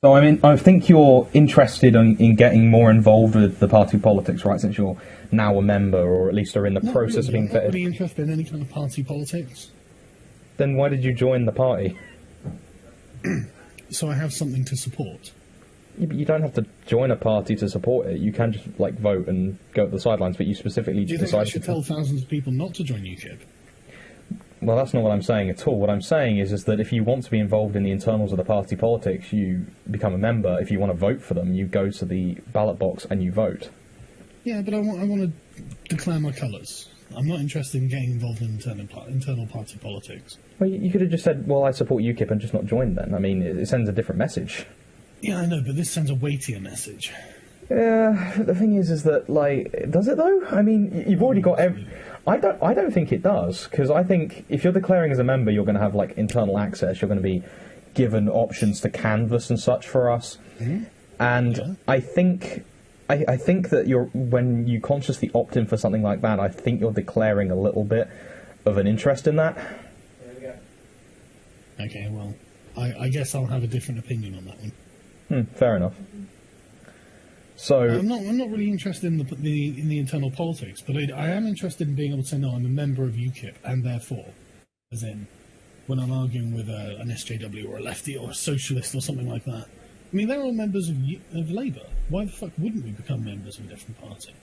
So I mean, I think you're interested in getting more involved with the party politics, right? Since you're now a member, or at least are in the process of being vetted. I'm not really interested in any kind of party politics. Then why did you join the party? So I have something to support. You don't have to join a party to support it. You can just like vote and go to the sidelines, but you specifically Do you decide think I should tell thousands of people not to join UKIP? Well, that's not what I'm saying at all. What I'm saying is that if you want to be involved in the internals of the party politics, you become a member. If you want to vote for them, you go to the ballot box and you vote. Yeah, but I want to declare my colours. I'm not interested in getting involved in internal party politics. Well, you could have just said, well, I support UKIP and just not joined then. I mean, it sends a different message. Yeah, I know, but this sends a weightier message. Yeah, the thing is that, like, does it though? I mean, you've already got... I don't think it does, because I think if you're declaring as a member, you're going to have, like, internal access. You're going to be given options to canvass and such for us. Mm-hmm. And yeah. I think that when you consciously opt in for something like that, I think you're declaring a little bit of an interest in that. There we go. Okay, well, I guess I'll have a different opinion on that one. Fair enough. So I'm not really interested in the internal politics, but I am interested in being able to say, no, I'm a member of UKIP, and therefore, as in, when I'm arguing with an SJW or a lefty or a socialist or something like that. I mean, they're all members of Labour. Why the fuck wouldn't we become members of a different party?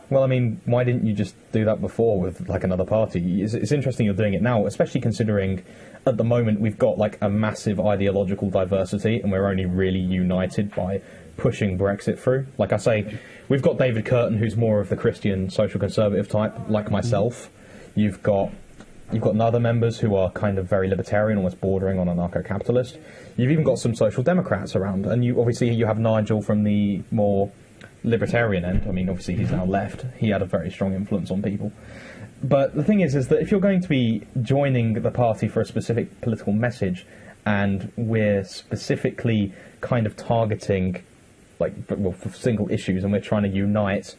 Well, I mean, why didn't you just do that before with, like, another party? It's interesting you're doing it now, especially considering at the moment we've got, like, a massive ideological diversity and we're only really united by pushing Brexit through. Like I say, we've got David Curtin, who's more of the Christian social conservative type, like myself. You've got other members who are kind of very libertarian, almost bordering on anarcho-capitalist. You've even got some social democrats around, and you have Nigel from the more libertarian end. I mean, obviously he's now left. He had a very strong influence on people. But the thing is that if you're going to be joining the party for a specific political message, and we're specifically kind of targeting, for single issues, and we're trying to unite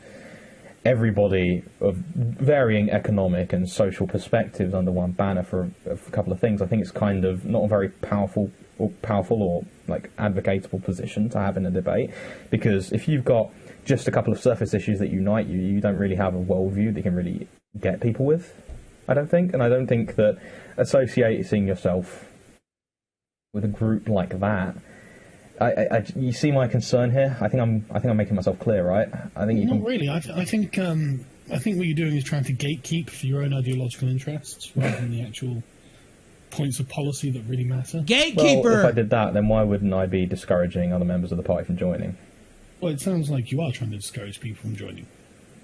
everybody of varying economic and social perspectives under one banner for a couple of things, I think it's kind of not a very powerful or like advocatable position to have in a debate, because if you've got just a couple of surface issues that unite you, you don't really have a worldview that you can really get people with, I don't think. And I don't think that associating yourself with a group like that, you see my concern here. I think I'm making myself clear, right? I think you not really. I think what you're doing is trying to gatekeep for your own ideological interests rather than the actual points of policy that really matter. Gatekeeper! Well, if I did that, then why wouldn't I be discouraging other members of the party from joining? Well, it sounds like you are trying to discourage people from joining.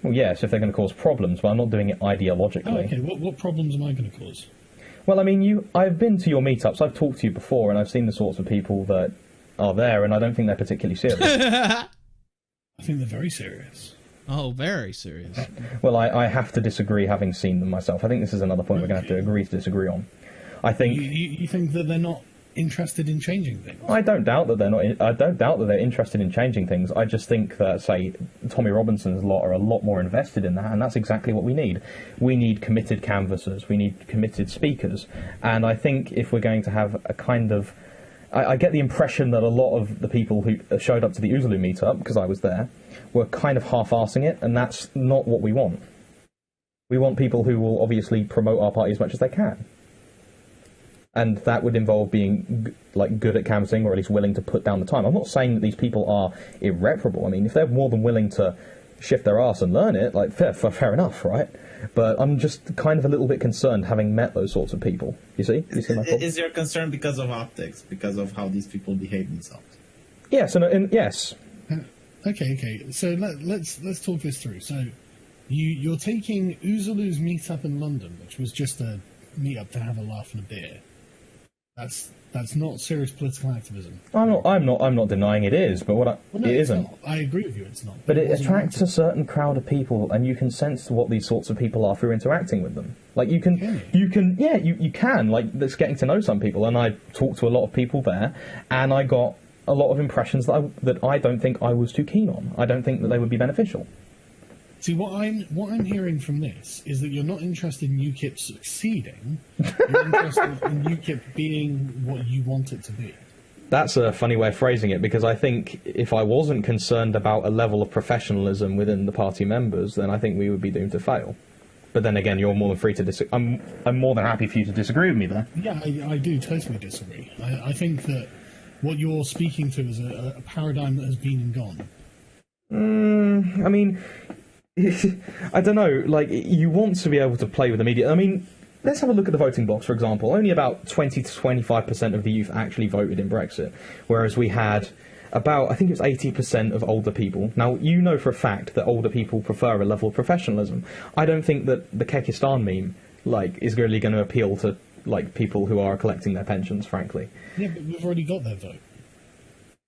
Well, yes, if they're going to cause problems, but I'm not doing it ideologically. Oh, okay. What problems am I going to cause? Well, I mean, I've been to your meetups, I've talked to you before, and I've seen the sorts of people that are there, and I don't think they're particularly serious. I think they're very serious. Oh, very serious. Well, I have to disagree, having seen them myself. I think this is another point we're going to have to agree to disagree on. I think you think that they're not interested in changing things. I don't doubt that they're not. I don't doubt that they're interested in changing things. I just think that, say, Tommy Robinson's lot are a lot more invested in that, and that's exactly what we need. We need committed canvassers. We need committed speakers. And I think if we're going to have a kind of, I get the impression that a lot of the people who showed up to the Oozaloo meetup, because I was there, were kind of half-arsing it, and that's not what we want. We want people who will obviously promote our party as much as they can. And that would involve being good at canvassing, or at least willing to put down the time. I'm not saying that these people are irreparable. I mean, if they're more than willing to shift their arse and learn it, fair enough, right? But I'm just kind of a little bit concerned, having met those sorts of people. You see my problem? Is your concern because of optics, because of how these people behave themselves? Yes, yes. Okay. So let's talk this through. So you're taking Oozaloo's meetup in London, which was just a meetup to have a laugh and a beer. That's not serious political activism. I'm not denying it is, but it isn't. Not. I agree with you, it's not. But it attracts a certain crowd of people, and you can sense what these sorts of people are through interacting with them. Like you can. Like, that's getting to know some people, and I talked to a lot of people there, and I got a lot of impressions that I don't think I was too keen on. I don't think that they would be beneficial. See, what I'm hearing from this is that you're not interested in UKIP succeeding. You're interested in UKIP being what you want it to be. That's a funny way of phrasing it, because I think if I wasn't concerned about a level of professionalism within the party members, then I think we would be doomed to fail. But then again, you're more than free to disagree. I'm more than happy for you to disagree with me there. Yeah, I do totally disagree. I think that what you're speaking to is a paradigm that has been and gone. I mean, I don't know. Like, you want to be able to play with the media. I mean, let's have a look at the voting blocks, for example. Only about 20 to 25% of the youth actually voted in Brexit, whereas we had about, I think it was 80% of older people. Now, you know for a fact that older people prefer a level of professionalism. I don't think that the Kekistan meme, like, is really going to appeal to, like, people who are collecting their pensions, frankly. Yeah, but we've already got their vote.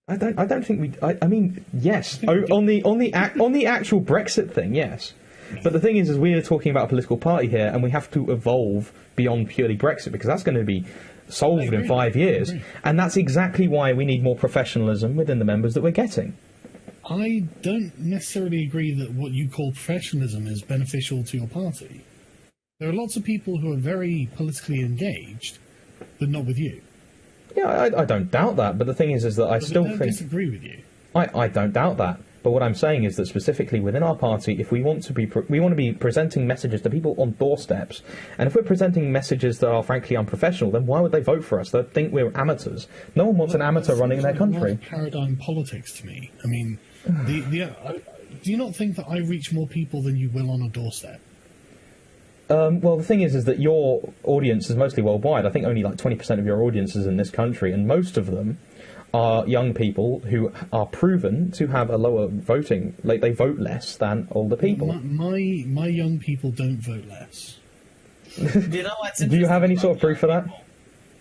I don't think we. I mean, yes, on the actual Brexit thing, yes. But the thing is we are talking about a political party here, and we have to evolve beyond purely Brexit, because that's going to be solved in 5 years, and that's exactly why we need more professionalism within the members that we're getting. I don't necessarily agree that what you call professionalism is beneficial to your party. There are lots of people who are very politically engaged, but not with you. Yeah, I don't doubt that, but the thing is that I still think... I disagree with you. I don't doubt that, but what I'm saying is that specifically within our party, if we want to be presenting messages to people on doorsteps, and if we're presenting messages that are frankly unprofessional, then why would they vote for us? They think we're amateurs. No one wants an amateur running their country. Paradigm politics to me. I mean, do you not think that I reach more people than you will on a doorstep? Well, the thing is that your audience is mostly worldwide. I think only like 20% of your audience is in this country, and most of them are young people who are proven to have a lower voting, like they vote less than older people. My young people don't vote less. Do you know what's Do you have any sort of proof for that?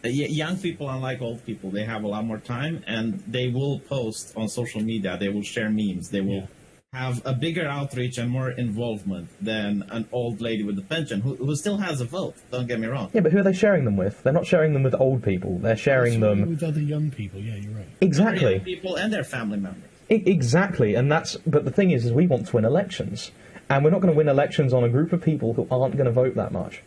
Young people, unlike old people, they have a lot more time, and they will post on social media. They will share memes. They will have a bigger outreach and more involvement than an old lady with a pension who still has a vote. Don't get me wrong. Yeah, but who are they sharing them with? They're not sharing them with old people. They're sharing them with other young people. Yeah, you're right. Exactly. Young people and their family members. Exactly, and that's. But the thing is we want to win elections, and we're not going to win elections on a group of people who aren't going to vote that much.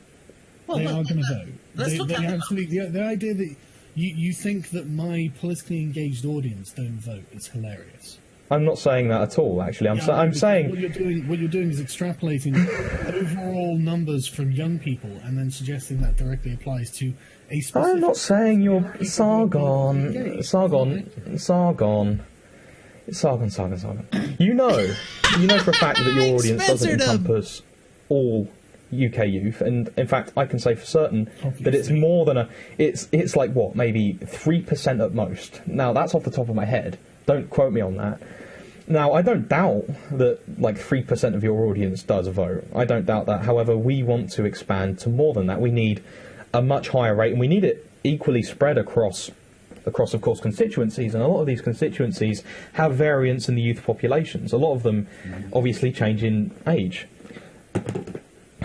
Well, they are going to vote. The idea that you think that my politically engaged audience don't vote is hilarious. I'm not saying that at all, actually. I'm saying... What you're doing is extrapolating overall numbers from young people and then suggesting that directly applies to a specific... I'm not saying you're... Sargon. You know for a fact that your audience doesn't encompass all UK youth, and in fact I can say for certain that it's more than a... It's like, what, maybe 3% at most. Now, that's off the top of my head. Don't quote me on that. Now, I don't doubt that, like, 3% of your audience does vote. I don't doubt that. However, we want to expand to more than that. We need a much higher rate, and we need it equally spread across, of course, constituencies. And a lot of these constituencies have variance in the youth populations. A lot of them, obviously, change in age.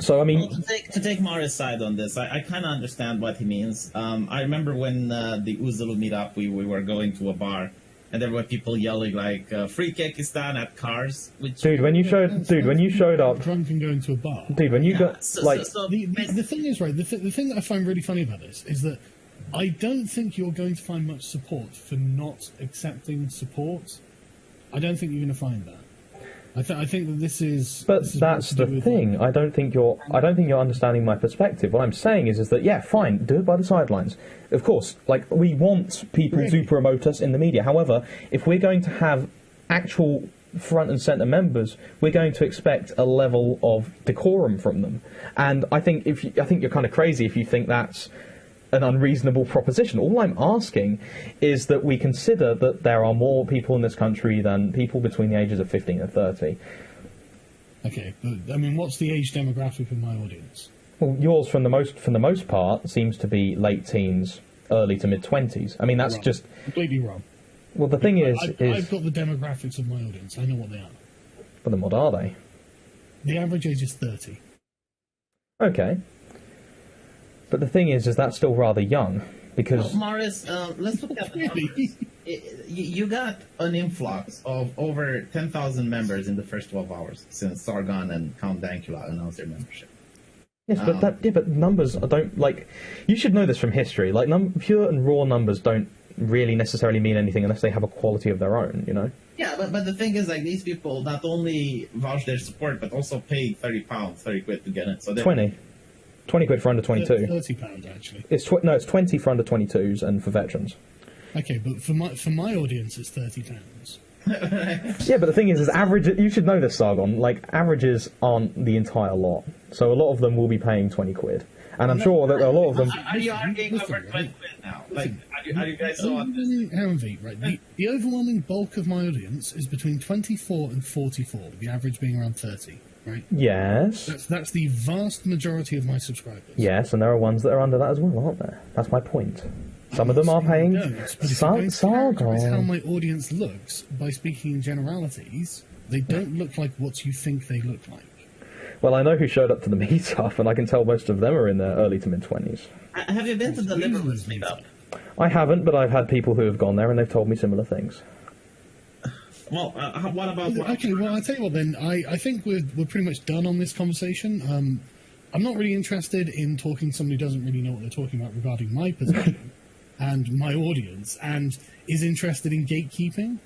So, I mean... Well, to take Mari's side on this, I kind of understand what he means. I remember when the Uzulu meetup, we were going to a bar, and there were people yelling like "Free Kekistan" at cars. Which when you showed up, drunk and going to a bar. Dude, when you got the thing is, right. The thing that I find really funny about this is that I don't think you're going to find much support for not accepting support. I don't think you're going to find that. I think that this is. But that's the thing. I don't think you're understanding my perspective. What I'm saying is that yeah, fine, do it by the sidelines. Of course, like we want people to promote us in the media. However, if we're going to have actual front and centre members, we're going to expect a level of decorum from them. And I think you're kind of crazy if you think that's an unreasonable proposition. All I'm asking is that we consider that there are more people in this country than people between the ages of 15 and 30. Okay, but I mean, what's the age demographic of my audience? Well, yours, for the most part, seems to be late teens, early to mid-20s. I mean, that's wrong. just Completely wrong. Well, the thing is, I've got the demographics of my audience. I know what they are. But then what are they? The average age is 30. Okay. But the thing is that's still rather young, because... Well, Morris, let's look at the numbers. You got an influx of over 10,000 members in the first 12 hours since Sargon and Count Dankula announced their membership. Yes, but but numbers don't, like... You should know this from history. Like, pure and raw numbers don't really necessarily mean anything unless they have a quality of their own, you know? Yeah, but the thing is, like, these people not only vouch their support, but also pay £30, 30 quid to get it. So 20 quid for under 22. £30 actually. It's 20 for under 22s and for veterans. Okay, but for my audience, it's £30. Yeah, but the thing is average. You should know this, Sargon. Like, averages aren't the entire lot, so a lot of them will be paying 20 quid, and I'm sure that a lot of them. Are you arguing over 20 quid now? Like, are you guys so on this? Right, the overwhelming bulk of my audience is between 24 and 44, with the average being around 30. Right? Yes. That's the vast majority of my subscribers. Yes, and there are ones that are under that as well, aren't there? That's my point. Some of them are paying. Sargon. How my audience looks by speaking in generalities. They don't look like what you think they look like. Well, I know who showed up to the meetup, and I can tell most of them are in their early to mid-20s. Have you been to the Liberalist meetup? I haven't, but I've had people who have gone there, and they've told me similar things. Well, what about... Okay, well, I'll tell you what then. I think we're pretty much done on this conversation. I'm not really interested in talking to somebody who doesn't really know what they're talking about regarding my position and my audience, and is interested in gatekeeping.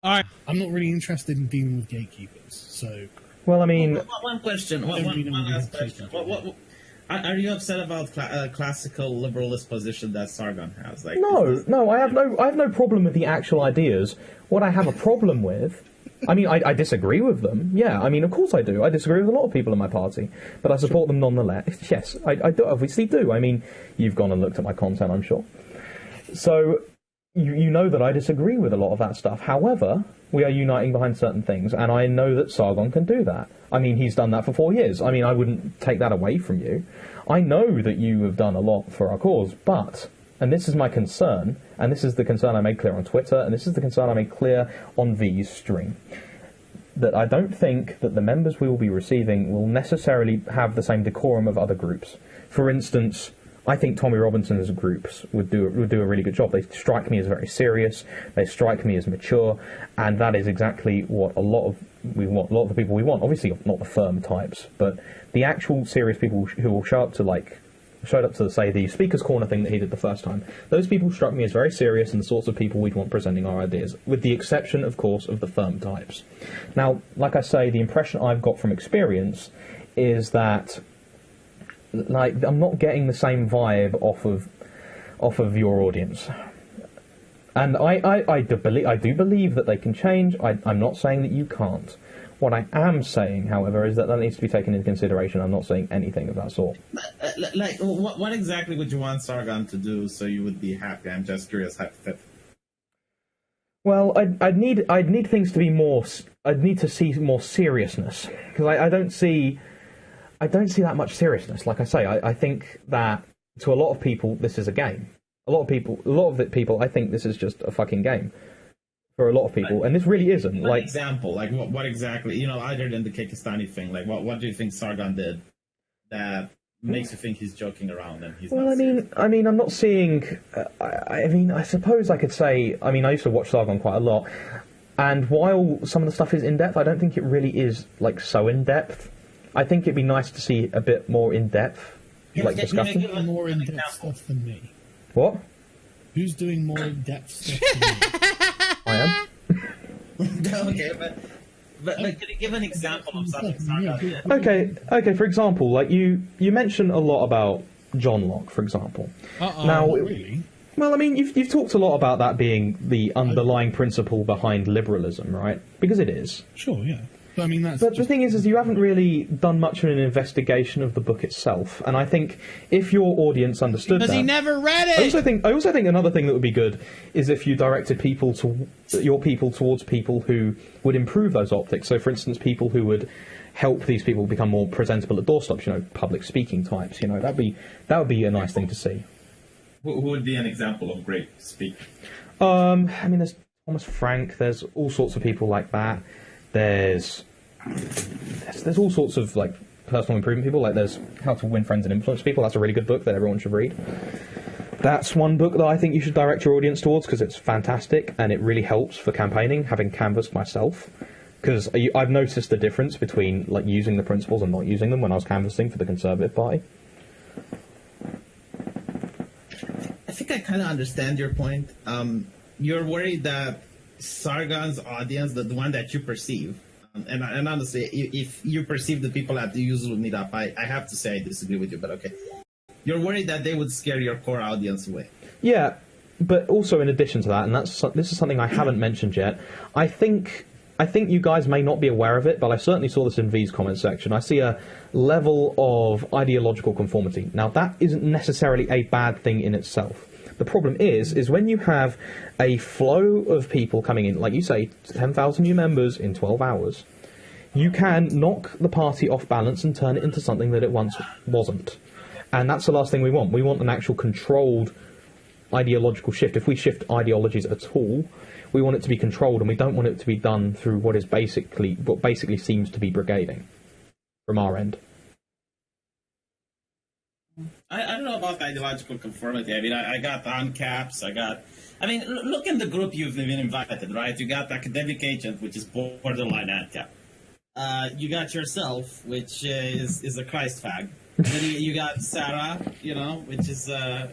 I'm not really interested in dealing with gatekeepers, so... Well, I mean... One question, one last question. Are you upset about classical liberalist position that Sargon has? Like, no, I have no problem with the actual ideas. What I have a problem with, I mean, I disagree with them. Yeah, I mean, of course I do. I disagree with a lot of people in my party, but I support them nonetheless. Yes, I do, obviously do. I mean, you've gone and looked at my content, I'm sure. So you know that I disagree with a lot of that stuff. However, we are uniting behind certain things, and I know that Sargon can do that. I mean, he's done that for 4 years. I mean, I wouldn't take that away from you. I know that you have done a lot for our cause, but, and this is my concern, and this is the concern I made clear on Twitter, and this is the concern I made clear on V's stream, that I don't think that the members we will be receiving will necessarily have the same decorum of other groups. For instance, I think Tommy Robinson's groups would do a really good job. They strike me as very serious. They strike me as mature, and that is exactly what a lot of the people we want. Obviously, not the firm types, but the actual serious people who will showed up to say the speaker's corner thing that he did the first time. Those people struck me as very serious and the sorts of people we'd want presenting our ideas, with the exception, of course, of the firm types. Now, like I say, the impression I've got from experience is that, like, I'm not getting the same vibe off of your audience, and I do believe that they can change. I'm not saying that you can't. What I am saying, however, is that needs to be taken into consideration. I'm not saying anything of that sort. Like, what exactly would you want Sargon to do so you would be happy? I'm just curious, hypothetically. Well, I'd need things to be more. I'd need to see more seriousness, because I don't see that much seriousness. Like I say, I think that to a lot of people this is a game. A lot of the people, I think this is just a fucking game for a lot of people, and this really isn't. Like, example, like what exactly? You know, other than the Kekistani thing, like what do you think Sargon did that makes you think he's joking around and he's? Well, I mean, I'm not seeing. I suppose I could say. I mean, I used to watch Sargon quite a lot, and while some of the stuff is in depth, I don't think it really is like so in depth. I think it'd be nice to see a bit more in depth, like discussion. More in depth stuff than me. What? Who's doing more in depth stuff than me? I am. Okay, but could you give an example of something Sargon did? Okay. For example, like you mentioned a lot about John Locke, for example. Now, really? Well, I mean, you've talked a lot about that being the underlying principle behind liberalism, right? Because it is. Sure, yeah. But I mean, But the thing is you haven't really done much of an investigation of the book itself, and I think if your audience understood because he never read it. I also think another thing that would be good is if you directed your people towards people who would improve those optics. So, for instance, people who would help these people become more presentable at doorstops. You know, public speaking types. You know, that would be a nice thing to see. Who would be an example of great speaking? I mean, there's Thomas Frank. There's all sorts of people like that. There's all sorts of like personal improvement people. Like there's How to Win Friends and Influence People. That's a really good book that everyone should read. That's one book that I think you should direct your audience towards because it's fantastic and it really helps for campaigning. Having canvassed myself, because I've noticed the difference between like using the principles and not using them when I was canvassing for the Conservative Party. think I kind of understand your point. You're worried that Sargon's audience, the one that you perceive, and honestly, if you perceive the people at the usual meetup, I have to say I disagree with you, but okay. You're worried that they would scare your core audience away. Yeah, but also in addition to that, and this is something I haven't mentioned yet, I think you guys may not be aware of it, but I certainly saw this in V's comment section. I see a level of ideological conformity. Now, that isn't necessarily a bad thing in itself. The problem is when you have a flow of people coming in, like you say, 10,000 new members in 12 hours, you can knock the party off balance and turn it into something that it once wasn't. And that's the last thing we want. We want an actual controlled ideological shift. If we shift ideologies at all, we want it to be controlled, and we don't want it to be done through what basically seems to be brigading from our end. I don't know about ideological conformity. I mean, I got on-caps, I mean, look in the group you've been invited, right? You got Academic Agent, which is borderline ANCAP. You got yourself, which is a Christ fag. Then you got Sarah, which is a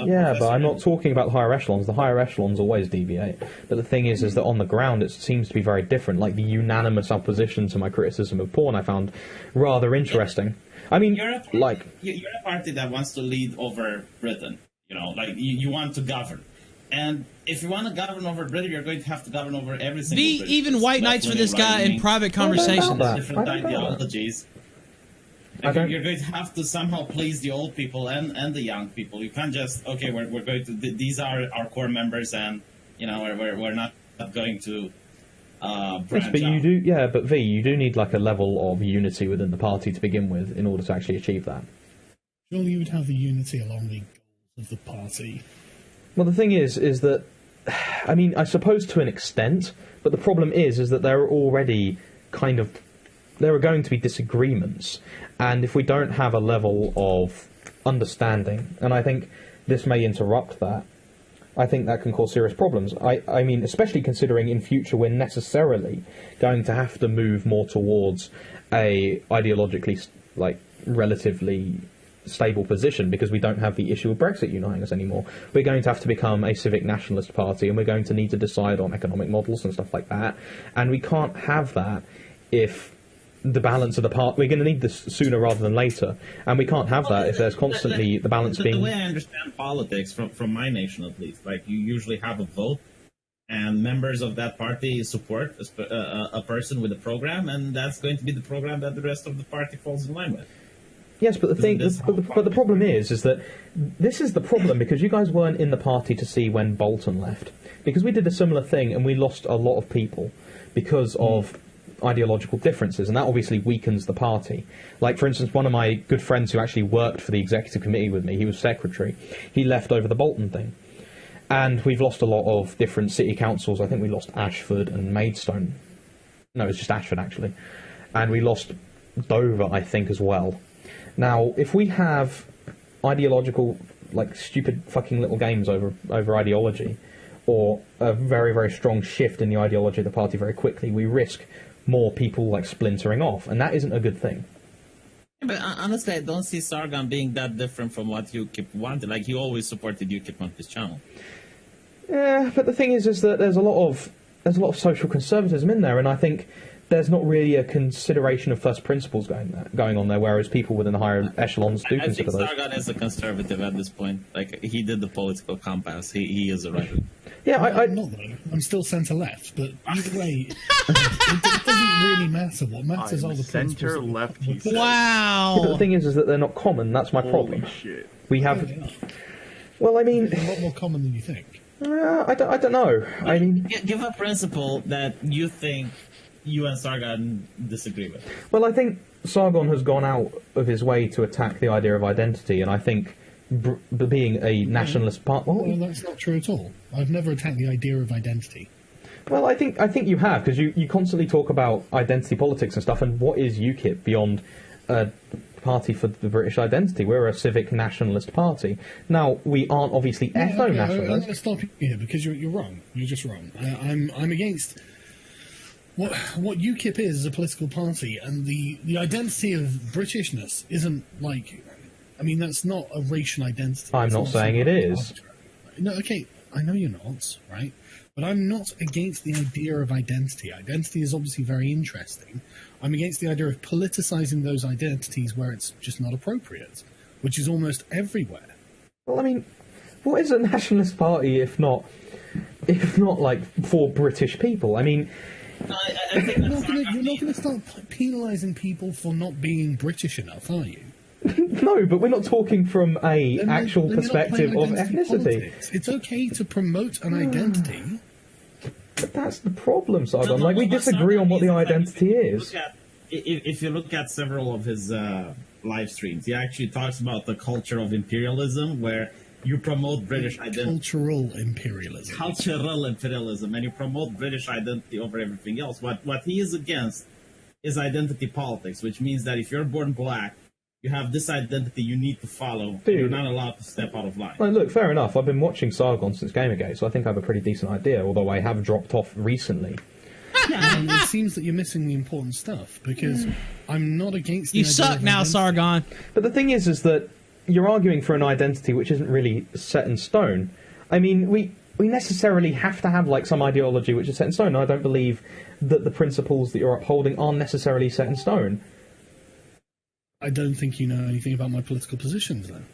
yeah, but I'm not talking about the higher echelons. The higher echelons always deviate. But the thing is that on the ground it seems to be very different. Like the unanimous opposition to my criticism of porn I found rather interesting. I mean, you're a party that wants to lead over Britain. You want to govern. And if you want to govern over Britain, you're going to have to govern over every single British. Even white knights for this guy in private conversations. Different ideologies. You're going to have to somehow please the old people and the young people. You can't just, okay, we're going to, these are our core members, and we're not going to branch but out. you do, yeah, but V, you do need like a level of unity within the party to begin with in order to actually achieve that. Surely you would have the unity along the goals of the party. Well, the thing is that, I mean, I suppose to an extent, but the problem is that there are already there are going to be disagreements, and if we don't have a level of understanding, and I think this may interrupt that, I think that can cause serious problems. I mean, especially considering in future we're necessarily going to have to move more towards a ideologically, relatively stable position, because we don't have the issue of Brexit uniting us anymore. We're going to have to become a civic nationalist party, and we're going to need to decide on economic models and stuff like that, and we can't have that if the balance of the part, we're going to need this sooner rather than later, and we can't have that if there's constantly the balance being... The way I understand politics, from my nation at least, you usually have a vote, and members of that party support a person with a program, and that's going to be the program that the rest of the party falls in line with. Yes, but the problem is that this is the problem, because you guys weren't in the party to see when Bolton left, because we did a similar thing and we lost a lot of people because of ideological differences, and that obviously weakens the party. Like, for instance, one of my good friends who actually worked for the executive committee with me, he was secretary, he left over the Bolton thing. And we've lost a lot of different city councils. I think we lost Ashford and Maidstone. No, it's just Ashford, actually. And we lost Dover, I think, as well. Now, if we have ideological, stupid fucking little games over ideology, or a very, very strong shift in the ideology of the party very quickly, we risk more people, splintering off, and that isn't a good thing. But honestly, I don't see Sargon being that different from what UKIP wanted. He always supported UKIP on his channel. Yeah, but the thing is that there's a lot of social conservatism in there, and I think there's not really a consideration of first principles going on there, whereas people within the higher echelons do consider those. I think Sargon is a conservative at this point. He did the political compass. He is a writer. Yeah, I'm not, though. I'm still centre-left, but either way, it doesn't really matter. What matters are the centre-left. Wow. Yeah, but the thing is that they're not common. That's my problem. Holy shit. We have... Well, I mean... It's a lot more common than you think. I don't know. I mean... Give a principle that you think you and Sargon disagree with. Well, I think Sargon has gone out of his way to attack the idea of identity, and I think being a nationalist part... Well, that's not true at all. I've never attacked the idea of identity. Well, I think you have, because you constantly talk about identity politics and stuff, and what is UKIP beyond a party for the British identity? We're a civic nationalist party. Now, we aren't obviously ethno-nationalists. I'm going to stop you here, because you're wrong. You're just wrong. I'm against... What UKIP is a political party, and the identity of Britishness isn't I mean, that's not a racial identity. I'm not saying it is. No, okay, I know you're not, right? But I'm not against the idea of identity. Identity is obviously very interesting. I'm against the idea of politicizing those identities where it's just not appropriate, which is almost everywhere. Well, I mean, what is a nationalist party if not like for British people? I mean, I think You're not going to start penalising people for not being British enough, are you? no, but we're not talking from a Then actual you're not perspective playing of identity ethnicity. politics. It's okay to promote an identity. But that's the problem, Sargon. No, Like, we but disagree on what the Sargon identity is. If you look at several of his live streams, he actually talks about the culture of imperialism, where you promote British identity. Cultural imperialism. Cultural imperialism, and you promote British identity over everything else. What he is against is identity politics, which means that if you're born black, you have this identity you need to follow. Dude. You're not allowed to step out of line. Like, look, fair enough. I've been watching Sargon since Gamergate, so I think I have a pretty decent idea, although I have dropped off recently. And it seems that you're missing the important stuff, because I'm not against the You idea suck of now, identity. Sargon. But the thing is that you're arguing for an identity which isn't really set in stone. I mean, we necessarily have to have, like, some ideology which is set in stone. I don't believe that the principles that you're upholding are necessarily set in stone. I don't think you know anything about my political positions, then.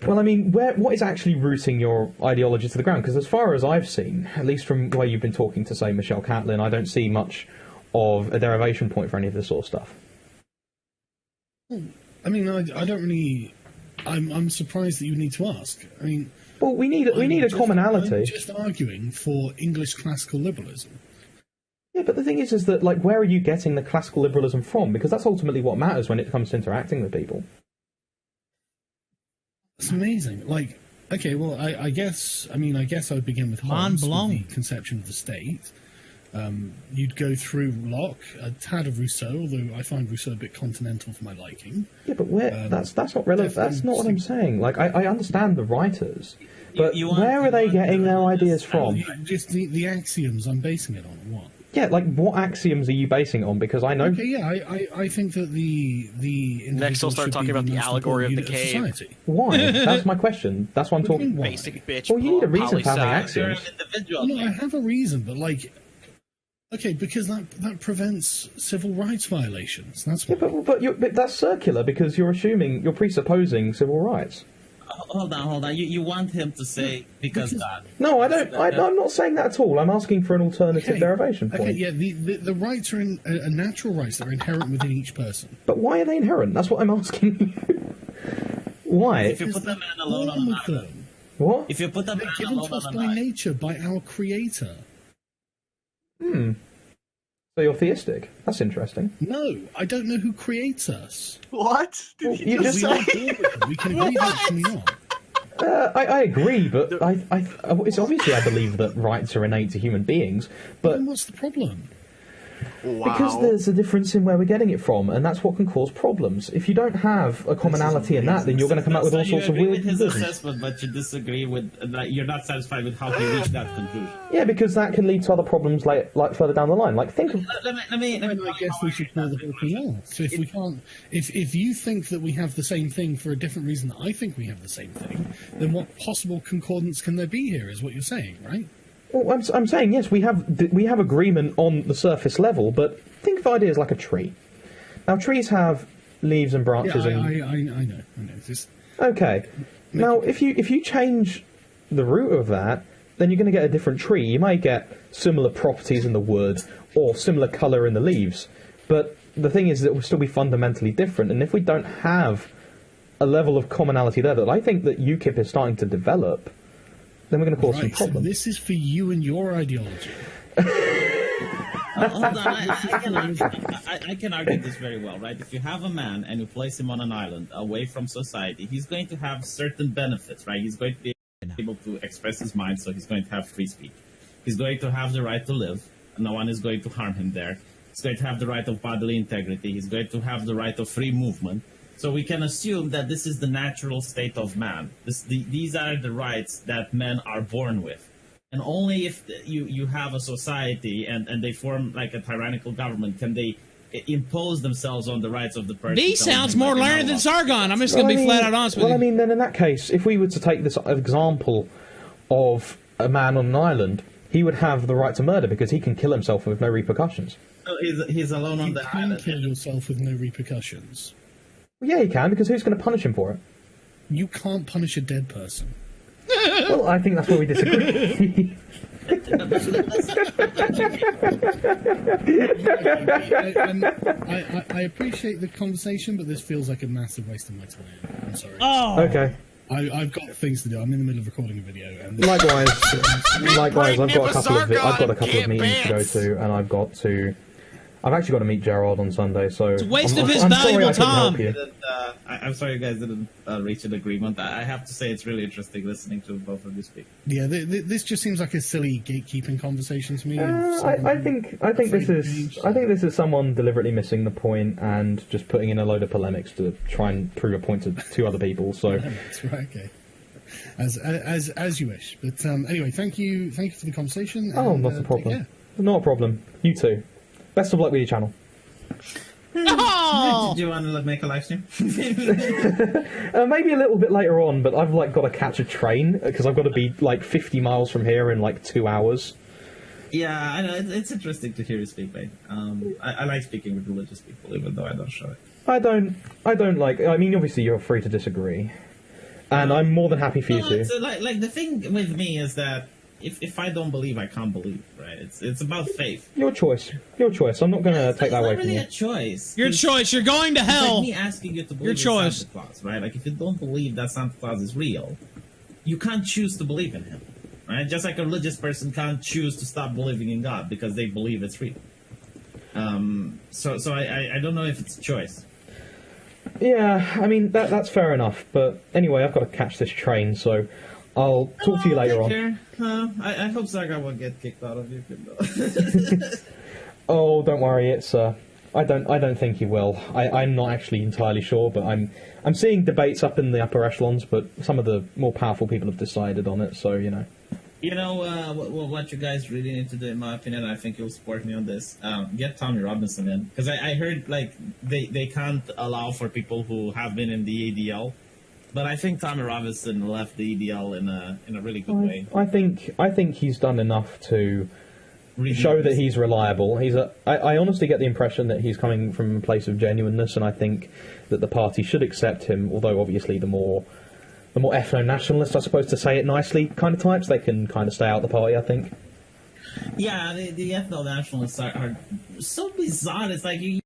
Well, I mean, what is actually rooting your ideology to the ground? Because as far as I've seen, at least from the way you've been talking to, say, Michelle Catlin, I don't see much of a derivation point for any of this sort of stuff. I mean, I don't really... I'm surprised that you need to ask. I mean... Well, we need a commonality. I'm just arguing for English classical liberalism. Yeah, but the thing is that, like, where are you getting the classical liberalism from? Because that's ultimately what matters when it comes to interacting with people. It's amazing. Like, okay, well, I guess I would begin with Hobbes, with the conception of the state. You'd go through Locke, a tad of Rousseau, although I find Rousseau a bit continental for my liking. Yeah, but where that's not relevant. That's not what I'm saying. Like, I understand the writers, but where are they getting their ideas from? Just the axioms I'm basing it on, or what? Yeah, like, what axioms are you basing it on? Because I know... Okay, yeah, I think that the Next we'll start talking about the allegory of the cave. Why? That's my question. That's what I'm talking about. Basic bitch. Well, you need a reason for having poli-sci. axioms. No, I have a reason, but, like... Okay, because that prevents civil rights violations. That's why. Yeah, but that's circular, because you're presupposing civil rights. Hold on. You want him to say because that? No, I don't. I'm not saying that at all. I'm asking for an alternative derivation point. Okay, yeah, the rights are a natural rights that are inherent within each person. But why are they inherent? That's what I'm asking you. Why? If you put them in alone on an island. What? If you put them They're in given alone to us on by an island. nature, by our creator. So you're theistic. That's interesting. No, I don't know who creates us. What? Did you just We are say? born with them. We can agree that we are. I agree, but it's obviously I believe that rights are innate to human beings, but Then what's the problem? Wow. because there's a difference in where we're getting it from, and that's what can cause problems. If you don't have a commonality in that, then you're going to come up with all sorts of weird with his conclusions. assessment, but you disagree with you're not satisfied with how he reached that conclusion. Yeah, because that can lead to other problems like further down the line. Like, think of... Let me I guess we should call the whole thing off. So if we can't, if you think that we have the same thing for a different reason that I think we have the same thing, then what possible concordance can there be here? Is what you're saying, right? Well, I'm saying, yes, we have agreement on the surface level, but think of ideas like a tree. Now, trees have leaves and branches Yeah, and... I know. Just, Okay. Now, if you change the root of that, then you're going to get a different tree. You might get similar properties in the wood or similar colour in the leaves, but the thing is that it will still be fundamentally different, and if we don't have a level of commonality there that I think that UKIP is starting to develop, then we're going to cause some right, problems. this is for you and your ideology. Hold on, I can argue this very well, right? If you have a man and you place him on an island away from society, he's going to have certain benefits, right? He's going to be able to express his mind, so he's going to have free speech. He's going to have the right to live. No one is going to harm him there. He's going to have the right of bodily integrity. He's going to have the right of free movement. So we can assume that this is the natural state of man. These are the rights that men are born with. And only if you have a society and they form like a tyrannical government can they impose themselves on the rights of the person. He sounds more learned than Sargon. I'm just going to be flat out honest with you. Well, I mean, then in that case, if we were to take this example of a man on an island, he would have the right to murder because he can kill himself with no repercussions. So he's alone on the island. You can kill yourself with no repercussions. Well, yeah, he can, because who's going to punish him for it? You can't punish a dead person. Well, I think that's where we disagree. I appreciate the conversation, but this feels like a massive waste of my time. I'm sorry. Oh. Okay. I've got things to do. I'm in the middle of recording a video. And Likewise, I've got a couple of meetings to go to, and I've actually got to meet Gerard on Sunday. So it's a waste of his valuable time. I'm sorry you guys didn't reach an agreement. I have to say it's really interesting listening to both of you speak. Yeah, this just seems like a silly gatekeeping conversation to me. I think this is someone deliberately missing the point and just putting in a load of polemics to try and prove a point to two other people. So that's right. Okay. As you wish. But anyway, thank you for the conversation. Oh, not a problem. Not a problem. You too. Best of luck with your channel. Oh! Did you want to make a live stream? Maybe a little bit later on, but I've got to catch a train because I've got to be 50 miles from here in 2 hours. Yeah, I know it's interesting to hear you speak, mate. I like speaking with religious people, even though I don't show it. I don't like. I mean, obviously you're free to disagree, and I'm more than happy for you to. So, the thing with me is that if I don't believe, I can't believe, right? It's about faith. Your choice. I'm not going to take that away from you. It's not really a choice. Your choice. You're going to hell. It's like me asking you to believe in Santa Claus, right? If you don't believe that Santa Claus is real, you can't choose to believe in him, right? Just like a religious person can't choose to stop believing in God because they believe it's real. So I don't know if it's a choice. Yeah, I mean that's fair enough. But anyway, I've got to catch this train, so I'll talk to you later on. I hope Sargon won't get kicked out of YouTube. Oh, don't worry. It's I don't think he will. I'm not actually entirely sure, but I'm seeing debates up in the upper echelons, but some of the more powerful people have decided on it. So you know. What you guys really need to do, in my opinion, I think you'll support me on this. Get Tommy Robinson in, because I heard they can't allow for people who have been in the ADL. But I think Tommy Robinson left the EDL in a really good way. I think he's done enough to show that he's reliable. I honestly get the impression that he's coming from a place of genuineness, and I think that the party should accept him. Although obviously the more ethno-nationalist, I suppose to say it nicely, kind of types, they can kind of stay out of the party. I think. Yeah, the ethno-nationalists are so bizarre. It's like you